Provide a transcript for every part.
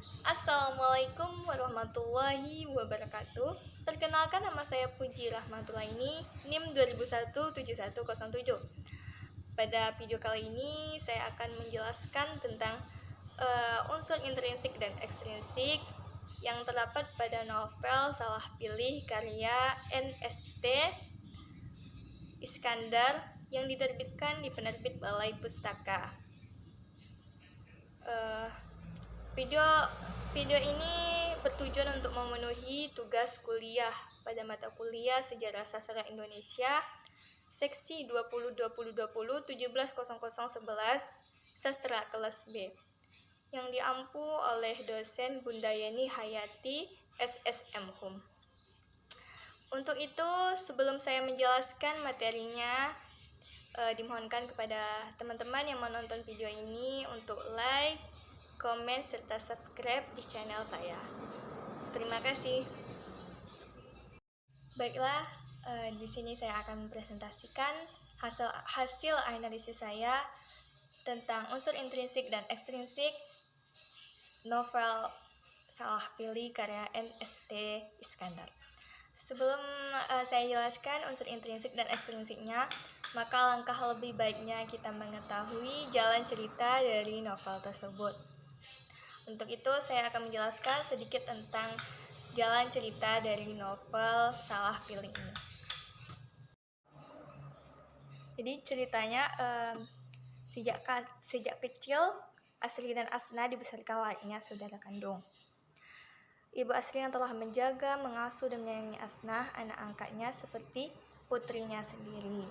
Assalamualaikum warahmatullahi wabarakatuh. Perkenalkan, nama saya Puji Rahmatulaini, NIM 20017107. Pada video kali ini saya akan menjelaskan tentang unsur intrinsik dan ekstrinsik yang terdapat pada novel Salah Pilih karya NST Iskandar yang diterbitkan di penerbit Balai Pustaka. Video ini bertujuan untuk memenuhi tugas kuliah pada mata kuliah Sejarah Sastra Indonesia seksi 20-20-20 17.0011 Sastra kelas B yang diampu oleh dosen Bundayani Hayati SSM Hum. Untuk itu, sebelum saya menjelaskan materinya, dimohonkan kepada teman-teman yang menonton video ini untuk like, komen, serta subscribe di channel saya. Terima kasih. Baiklah, di sini saya akan mempresentasikan hasil analisis saya tentang unsur intrinsik dan ekstrinsik novel Salah Pilih karya NST Iskandar. Sebelum saya jelaskan unsur intrinsik dan ekstrinsiknya, maka langkah lebih baiknya kita mengetahui jalan cerita dari novel tersebut. Untuk itu, saya akan menjelaskan sedikit tentang jalan cerita dari novel Salah Pilih ini. Jadi ceritanya, sejak kecil, Asri dan Asna dibesarkan layaknya saudara kandung. Ibu Asri yang telah menjaga, mengasuh, dan menyayangi Asnah, anak angkatnya, seperti putrinya sendiri.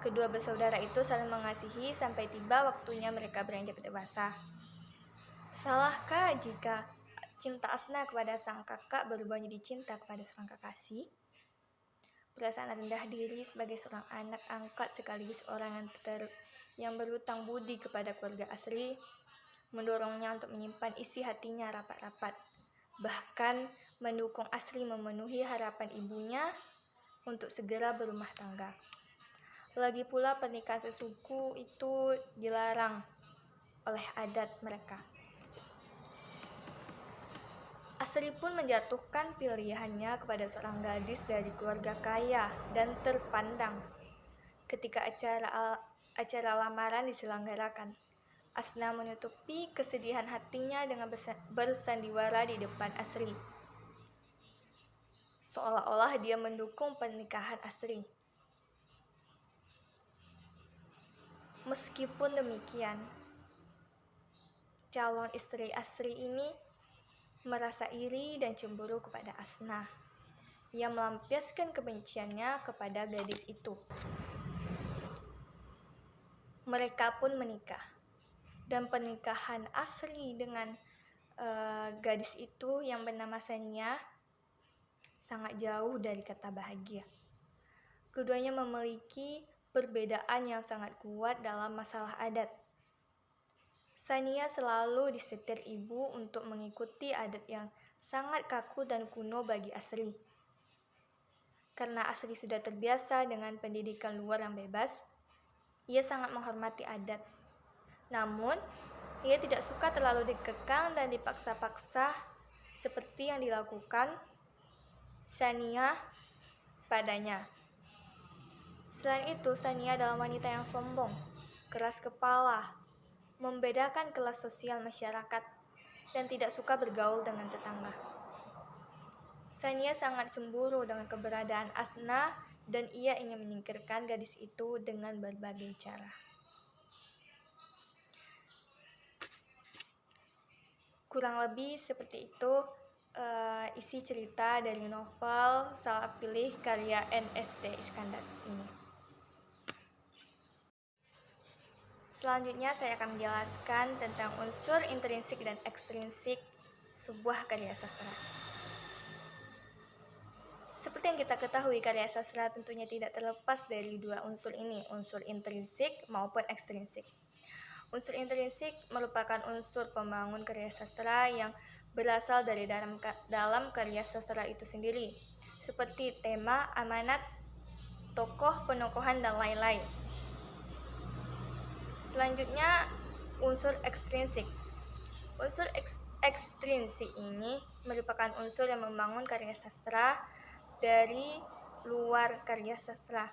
Kedua bersaudara itu saling mengasihi sampai tiba waktunya mereka beranjak dewasa. Salahkah jika cinta Asnah kepada sang kakak berubah menjadi cinta kepada seorang kekasih? Perasaan rendah diri sebagai seorang anak angkat sekaligus orang yang berhutang budi kepada keluarga Asri mendorongnya untuk menyimpan isi hatinya rapat-rapat. Bahkan mendukung Asri memenuhi harapan ibunya untuk segera berumah tangga. Lagi pula pernikahan sesuku itu dilarang oleh adat mereka. Asri pun menjatuhkan pilihannya kepada seorang gadis dari keluarga kaya dan terpandang. Ketika acara lamaran diselenggarakan, Asna menutupi kesedihan hatinya dengan bersandiwara di depan Asri, seolah-olah dia mendukung pernikahan Asri. Meskipun demikian, calon istri Asri ini merasa iri dan cemburu kepada Asna. Ia melampiaskan kebenciannya kepada gadis itu. Mereka pun menikah. Dan pernikahan Asri dengan gadis itu yang bernama Sania sangat jauh dari kata bahagia. Keduanya memiliki perbedaan yang sangat kuat dalam masalah adat. Sania selalu disetir ibu untuk mengikuti adat yang sangat kaku dan kuno bagi Asri. Karena Asri sudah terbiasa dengan pendidikan luar yang bebas, ia sangat menghormati adat. Namun, ia tidak suka terlalu dikekang dan dipaksa-paksa seperti yang dilakukan Sania padanya. Selain itu, Sania adalah wanita yang sombong, keras kepala, membedakan kelas sosial masyarakat, dan tidak suka bergaul dengan tetangga. Sania sangat cemburu dengan keberadaan Asna dan ia ingin menyingkirkan gadis itu dengan berbagai cara. Kurang lebih seperti itu isi cerita dari novel Salah Pilih karya NST Iskandar ini. Selanjutnya saya akan menjelaskan tentang unsur intrinsik dan ekstrinsik sebuah karya sastra. Seperti yang kita ketahui, karya sastra tentunya tidak terlepas dari dua unsur ini, unsur intrinsik maupun ekstrinsik. Unsur intrinsik merupakan unsur pembangun karya sastra yang berasal dari dalam karya sastra itu sendiri, seperti tema, amanat, tokoh, penokohan, dan lain-lain. Selanjutnya, unsur ekstrinsik. Unsur ekstrinsik ini merupakan unsur yang membangun karya sastra dari luar karya sastra,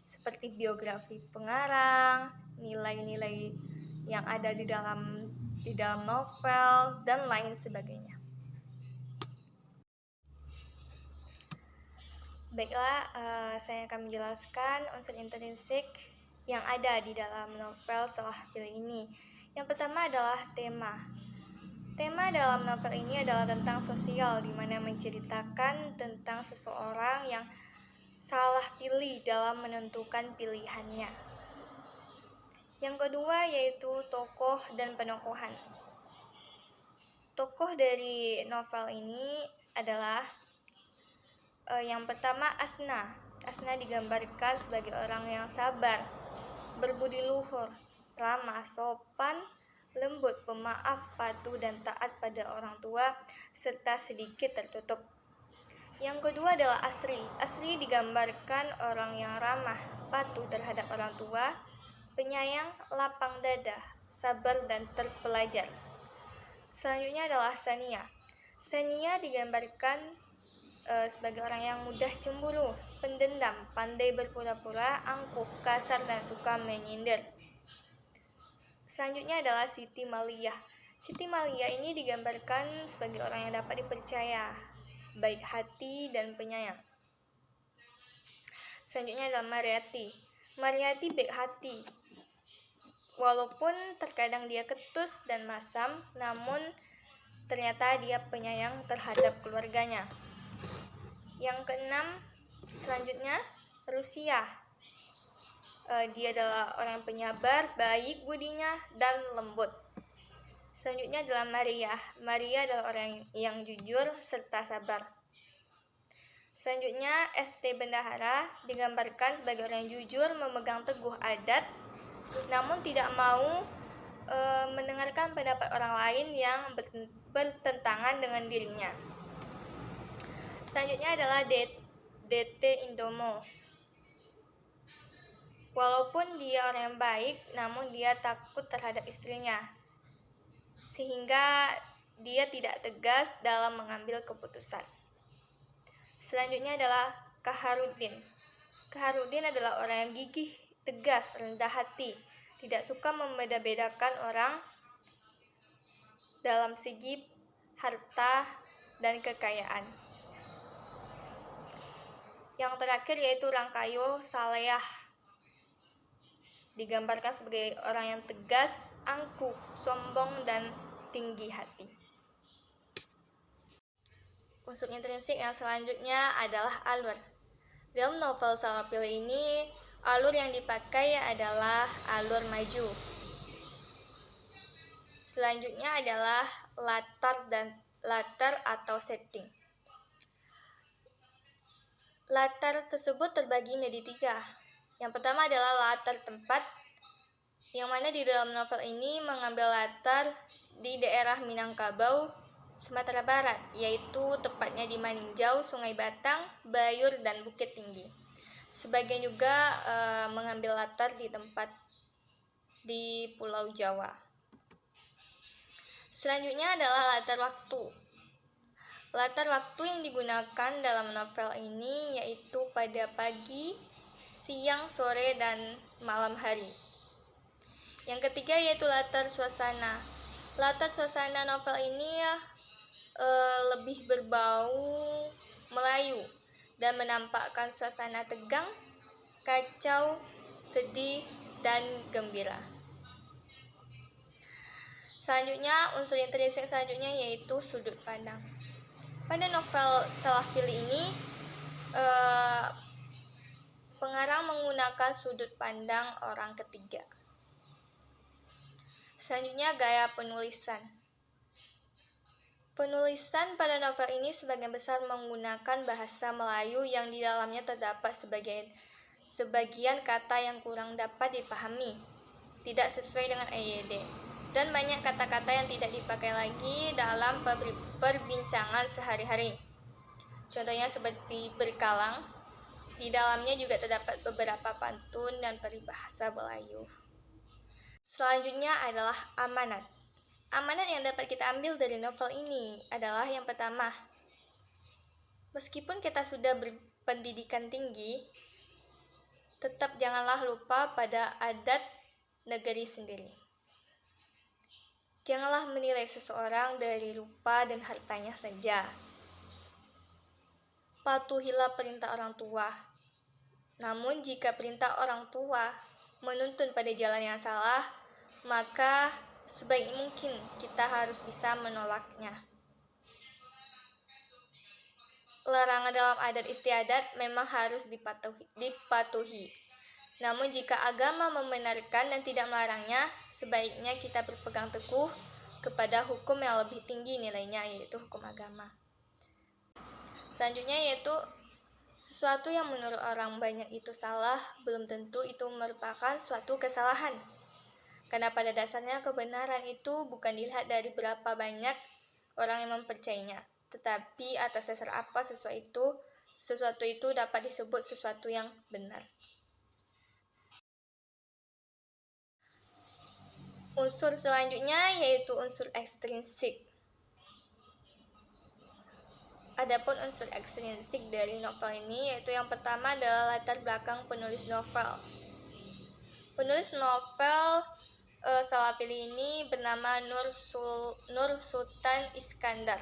seperti biografi pengarang, nilai-nilai yang ada di dalam novel, dan lain sebagainya. Baiklah, saya akan menjelaskan unsur intrinsik yang ada di dalam novel Salah Pilih ini. Yang pertama adalah tema. Tema dalam novel ini adalah tentang sosial, di mana menceritakan tentang seseorang yang salah pilih dalam menentukan pilihannya. Yang kedua yaitu tokoh dan penokohan. Tokoh dari novel ini adalah yang pertama Asna. Asna digambarkan sebagai orang yang sabar, berbudi luhur, ramah, sopan, lembut, pemaaf, patuh, dan taat pada orang tua, serta sedikit tertutup. Yang kedua adalah Asri. Asri digambarkan orang yang ramah, patuh terhadap orang tua, penyayang, lapang dada, sabar, dan terpelajar. Selanjutnya adalah Sania. Sania digambarkan sebagai orang yang mudah cemburu, pendendam, pandai berpura-pura, angkuh, kasar, dan suka menyindir. Selanjutnya adalah Siti Maliyah. Siti Maliyah ini digambarkan sebagai orang yang dapat dipercaya, baik hati dan penyayang. Selanjutnya adalah Mariati. Mariati baik hati, walaupun terkadang dia ketus dan masam, namun ternyata dia penyayang terhadap keluarganya. Yang keenam, selanjutnya Rusia. Dia adalah orang penyabar, baik budinya, dan lembut. Selanjutnya adalah Maria. Maria adalah orang yang jujur serta sabar. Selanjutnya ST Bendahara digambarkan sebagai orang yang jujur, memegang teguh adat, namun tidak mau mendengarkan pendapat orang lain yang bertentangan dengan dirinya. Selanjutnya adalah DT Indomo. Walaupun dia orang yang baik, namun dia takut terhadap istrinya, sehingga dia tidak tegas dalam mengambil keputusan. Selanjutnya adalah Kaharudin. Kaharudin adalah orang yang gigih, tegas, rendah hati, tidak suka membeda-bedakan orang dalam segi harta dan kekayaan. Yang terakhir yaitu Rangkayo Saleyah. Digambarkan sebagai orang yang tegas, angkuh, sombong, dan tinggi hati. Unsur intrinsik yang selanjutnya adalah alur. Dalam novel Salah Pilih ini, alur yang dipakai adalah alur maju. Selanjutnya adalah latar atau setting. Latar tersebut terbagi menjadi 3. Yang pertama adalah latar tempat, yang mana di dalam novel ini mengambil latar di daerah Minangkabau, Sumatera Barat, yaitu tepatnya di Maninjau, Sungai Batang, Bayur, dan Bukit Tinggi. Sebagian juga mengambil latar di tempat di Pulau Jawa. Selanjutnya adalah latar waktu. Latar waktu yang digunakan dalam novel ini yaitu pada pagi, siang, sore, dan malam hari. Yang ketiga yaitu latar suasana. Latar suasana novel ini lebih berbau Melayu dan menampakkan suasana tegang, kacau, sedih, dan gembira. Selanjutnya, unsur intrinsik selanjutnya yaitu sudut pandang. Pada novel Salah Pilih ini, pengarang menggunakan sudut pandang orang ketiga. Selanjutnya, gaya penulisan. Penulisan pada novel ini sebagian besar menggunakan bahasa Melayu yang di dalamnya terdapat sebagian kata yang kurang dapat dipahami, tidak sesuai dengan EYD, dan banyak kata-kata yang tidak dipakai lagi dalam perbincangan sehari-hari. Contohnya seperti berkalang, di dalamnya juga terdapat beberapa pantun dan peribahasa Melayu. Selanjutnya adalah amanat. Amanat yang dapat kita ambil dari novel ini adalah yang pertama, meskipun kita sudah berpendidikan tinggi, tetap janganlah lupa pada adat negeri sendiri. Janganlah menilai seseorang dari rupa dan hartanya saja. Patuhilah perintah orang tua. Namun jika perintah orang tua menuntun pada jalan yang salah, maka sebaik mungkin kita harus bisa menolaknya. Larangan dalam adat istiadat memang harus dipatuhi. Namun jika agama membenarkan dan tidak melarangnya, sebaiknya kita berpegang teguh kepada hukum yang lebih tinggi nilainya, yaitu hukum agama. Selanjutnya yaitu sesuatu yang menurut orang banyak itu salah, belum tentu itu merupakan suatu kesalahan. Karena pada dasarnya kebenaran itu bukan dilihat dari berapa banyak orang yang mempercayainya, tetapi atas dasar apa sesuatu itu dapat disebut sesuatu yang benar. Unsur selanjutnya yaitu unsur ekstrinsik. Adapun unsur ekstrinsik dari novel ini yaitu yang pertama adalah latar belakang penulis novel. Penulis novel Salapilli ini bernama Nur Sultan Iskandar.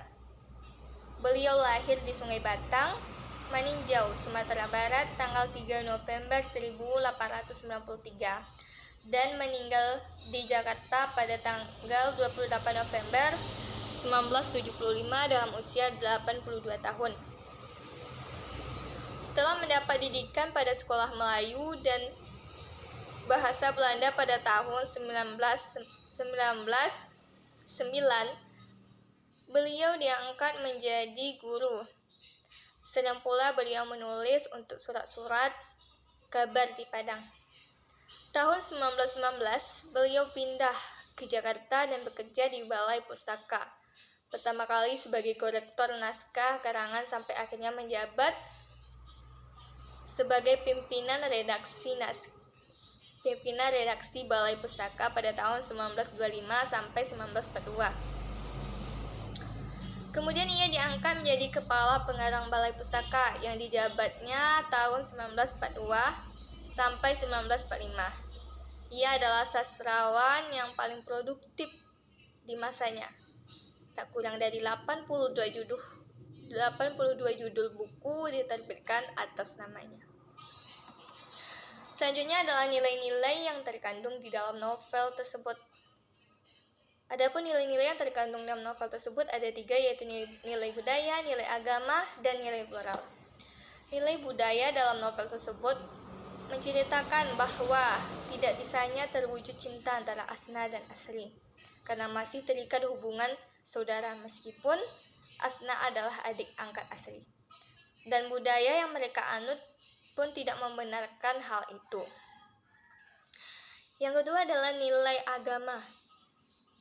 Beliau lahir di Sungai Batang, Maninjau, Sumatera Barat tanggal 3 November 1893 dan meninggal di Jakarta pada tanggal 28 November 1975 dalam usia 82 tahun. Setelah mendapat didikan pada sekolah Melayu dan bahasa Belanda pada tahun 1909, beliau diangkat menjadi guru. Sedang pula beliau menulis untuk surat-surat kabar di Padang. Tahun 1919, beliau pindah ke Jakarta dan bekerja di Balai Pustaka. Pertama kali sebagai korektor naskah karangan sampai akhirnya menjabat sebagai pimpinan redaksi Balai Pustaka pada tahun 1925 sampai 1942. Kemudian ia diangkat menjadi kepala pengarang Balai Pustaka yang dijabatnya tahun 1942 sampai 1945. Ia adalah sastrawan yang paling produktif di masanya. Tak kurang dari 82 judul buku diterbitkan atas namanya. Selanjutnya adalah nilai-nilai yang terkandung di dalam novel tersebut. Adapun nilai-nilai yang terkandung dalam novel tersebut ada 3, yaitu nilai budaya, nilai agama, dan nilai moral. Nilai budaya dalam novel tersebut menceritakan bahwa tidak bisanya terwujud cinta antara Asna dan Asri, karena masih terikat hubungan saudara meskipun Asna adalah adik angkat Asri. Dan budaya yang mereka anut pun tidak membenarkan hal itu. Yang kedua adalah nilai agama.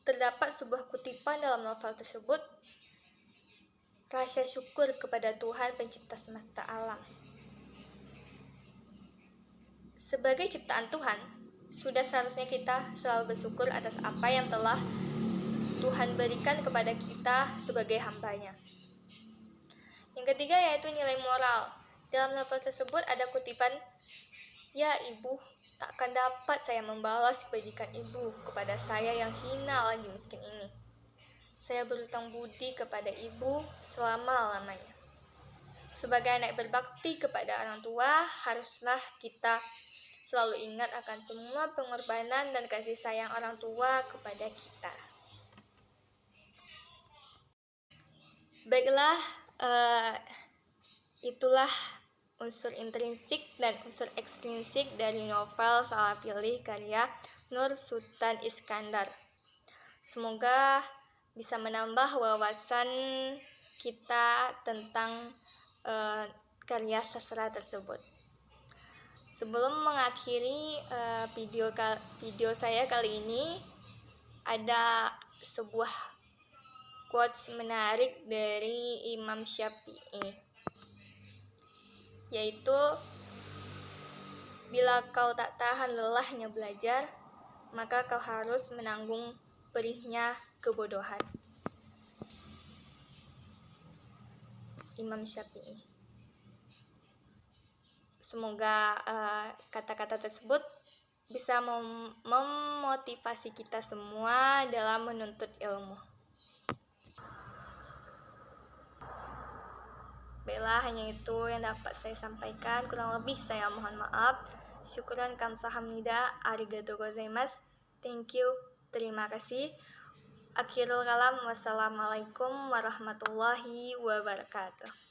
Terdapat sebuah kutipan dalam novel tersebut, rasa syukur kepada Tuhan pencipta semesta alam. Sebagai ciptaan Tuhan, sudah seharusnya kita selalu bersyukur atas apa yang telah Tuhan berikan kepada kita sebagai hambanya. Yang ketiga yaitu nilai moral. Dalam novel tersebut ada kutipan, "Ya ibu, takkan dapat saya membalas kebajikan ibu kepada saya yang hina lagi miskin ini. Saya berhutang budi kepada ibu selama-lamanya." Sebagai anak berbakti kepada orang tua, haruslah kita selalu ingat akan semua pengorbanan dan kasih sayang orang tua kepada kita. Baiklah, itulah unsur intrinsik dan unsur ekstrinsik dari novel Salapilli karya Nur Sultan Iskandar. Semoga bisa menambah wawasan kita tentang karya sastra tersebut. Sebelum mengakhiri video saya kali ini, ada sebuah quotes menarik dari Imam Syafi'i, yaitu, "Bila kau tak tahan lelahnya belajar, maka kau harus menanggung perihnya kebodohan. Imam Syafi'i. Semoga kata-kata tersebut bisa memotivasi kita semua dalam menuntut ilmu. Baiklah, hanya itu yang dapat saya sampaikan. Kurang lebih saya mohon maaf. Syukuran kamsahamnida, arigatou gozaimasu. Thank you, terima kasih. Akhirul kalam, wassalamualaikum warahmatullahi wabarakatuh.